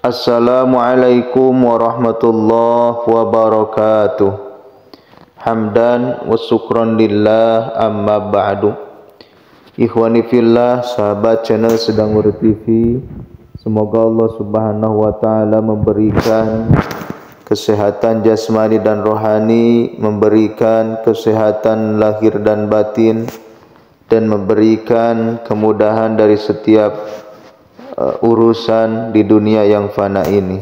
Assalamualaikum warahmatullahi wabarakatuh. Hamdan wa syukran lillah, amma ba'du. Ikhwani fillah, sahabat channel Sedang Urut TV, semoga Allah subhanahu wa ta'ala memberikan kesehatan jasmani dan rohani, memberikan kesehatan lahir dan batin, dan memberikan kemudahan dari setiap urusan di dunia yang fana ini.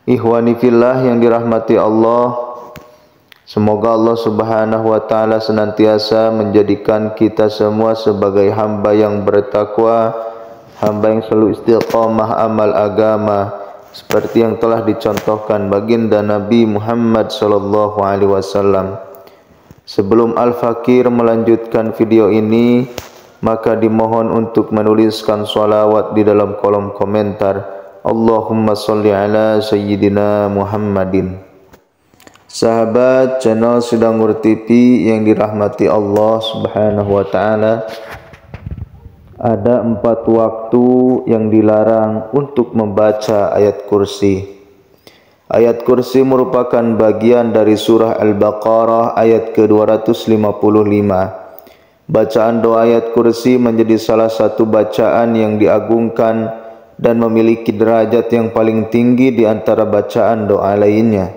Ikhwani fillah yang dirahmati Allah, semoga Allah subhanahu wa ta'ala senantiasa menjadikan kita semua sebagai hamba yang bertakwa, hamba yang selalu istiqamah amal agama, seperti yang telah dicontohkan baginda Nabi Muhammad sallallahu alaihi wasallam. Sebelum Al-Fakir melanjutkan video ini, maka dimohon untuk menuliskan sholawat di dalam kolom komentar. Allahumma sholli ala sayyidina Muhammadin. Sahabat channel Sedang Urut TV yang dirahmati Allah subhanahu wa ta'ala, ada 4 waktu yang dilarang untuk membaca ayat kursi. Ayat kursi merupakan bagian dari surah Al-Baqarah ayat ke-255. Bacaan doa ayat kursi menjadi salah satu bacaan yang diagungkan dan memiliki derajat yang paling tinggi di antara bacaan doa lainnya.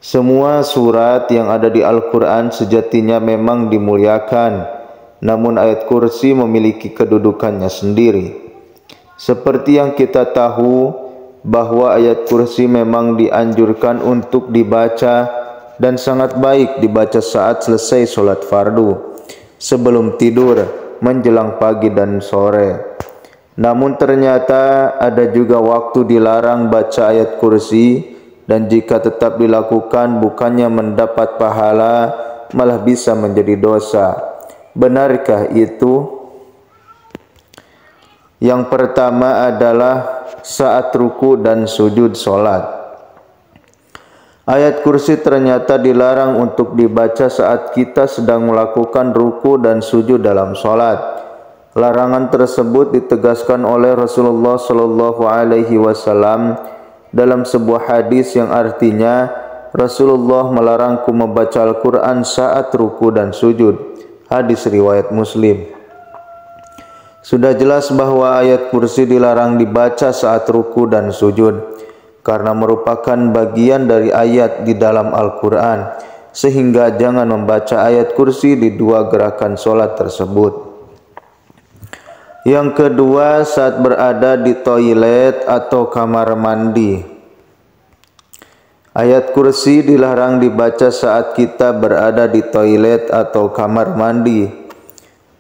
Semua surat yang ada di Al-Quran sejatinya memang dimuliakan, namun ayat kursi memiliki kedudukannya sendiri. Seperti yang kita tahu bahwa ayat kursi memang dianjurkan untuk dibaca dan sangat baik dibaca saat selesai sholat fardu, sebelum tidur, menjelang pagi dan sore. Namun ternyata ada juga waktu dilarang baca ayat kursi, dan jika tetap dilakukan bukannya mendapat pahala, malah bisa menjadi dosa. Benarkah itu? Yang pertama adalah saat ruku dan sujud sholat. Ayat kursi ternyata dilarang untuk dibaca saat kita sedang melakukan ruku dan sujud dalam sholat. Larangan tersebut ditegaskan oleh Rasulullah Shallallahu Alaihi Wasallam dalam sebuah hadis yang artinya, Rasulullah melarangku membaca Al-Quran saat ruku dan sujud. Hadis riwayat Muslim. Sudah jelas bahwa ayat kursi dilarang dibaca saat ruku dan sujud, karena merupakan bagian dari ayat di dalam Al-Quran, sehingga jangan membaca ayat kursi di 2 gerakan sholat tersebut. Yang kedua, saat berada di toilet atau kamar mandi. Ayat kursi dilarang dibaca saat kita berada di toilet atau kamar mandi.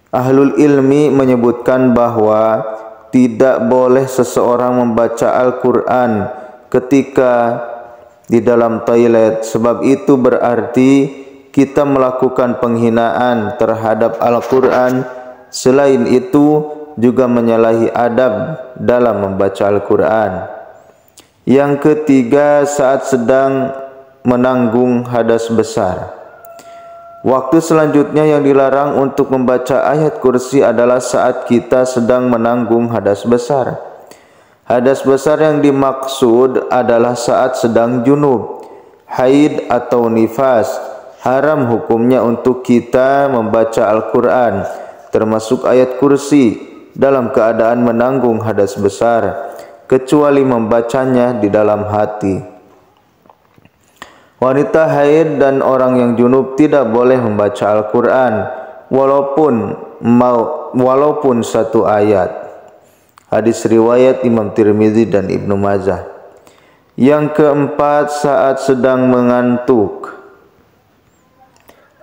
Ahlul ilmi menyebutkan bahwa tidak boleh seseorang membaca Al-Quran ketika di dalam toilet, sebab itu berarti kita melakukan penghinaan terhadap Al-Quran. Selain itu juga menyalahi adab dalam membaca Al-Quran. Yang ketiga, saat sedang menanggung hadas besar. Waktu selanjutnya yang dilarang untuk membaca ayat kursi adalah saat kita sedang menanggung hadas besar. Hadas besar yang dimaksud adalah saat sedang junub, haid atau nifas. Haram hukumnya untuk kita membaca Al-Quran, termasuk ayat kursi, dalam keadaan menanggung hadas besar, kecuali membacanya di dalam hati. Wanita haid dan orang yang junub tidak boleh membaca Al-Quran, walaupun 1 ayat. Hadis riwayat Imam Tirmizi dan Ibnu Majah. Yang keempat, saat sedang mengantuk.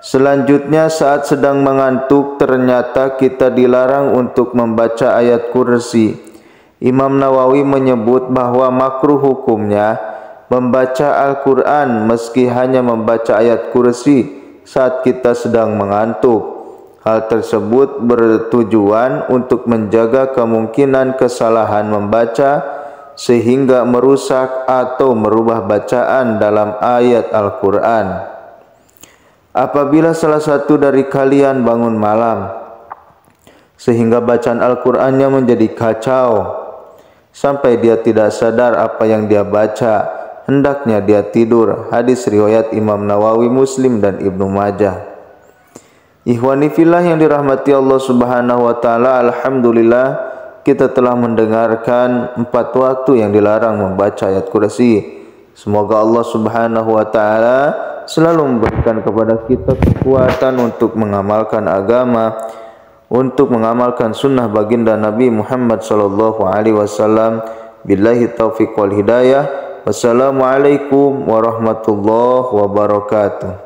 Selanjutnya, saat sedang mengantuk ternyata kita dilarang untuk membaca ayat kursi. Imam Nawawi menyebut bahwa makruh hukumnya membaca Al-Quran meski hanya membaca ayat kursi saat kita sedang mengantuk. Hal tersebut bertujuan untuk menjaga kemungkinan kesalahan membaca sehingga merusak atau merubah bacaan dalam ayat Al-Quran. Apabila salah satu dari kalian bangun malam sehingga bacaan Al-Qur'annya menjadi kacau, sampai dia tidak sadar apa yang dia baca, hendaknya dia tidur. Hadis riwayat Imam Nawawi, Muslim dan Ibnu Majah. Ikhwani fillah yang dirahmati Allah Subhanahu wa taala, alhamdulillah kita telah mendengarkan 4 waktu yang dilarang membaca ayat kursi. Semoga Allah Subhanahu wa taala selalu memberikan kepada kita kekuatan untuk mengamalkan agama, untuk mengamalkan sunnah baginda Nabi Muhammad sallallahu alaihi wasallam. Billahi taufiq wal hidayah. Wassalamualaikum warahmatullahi wabarakatuh.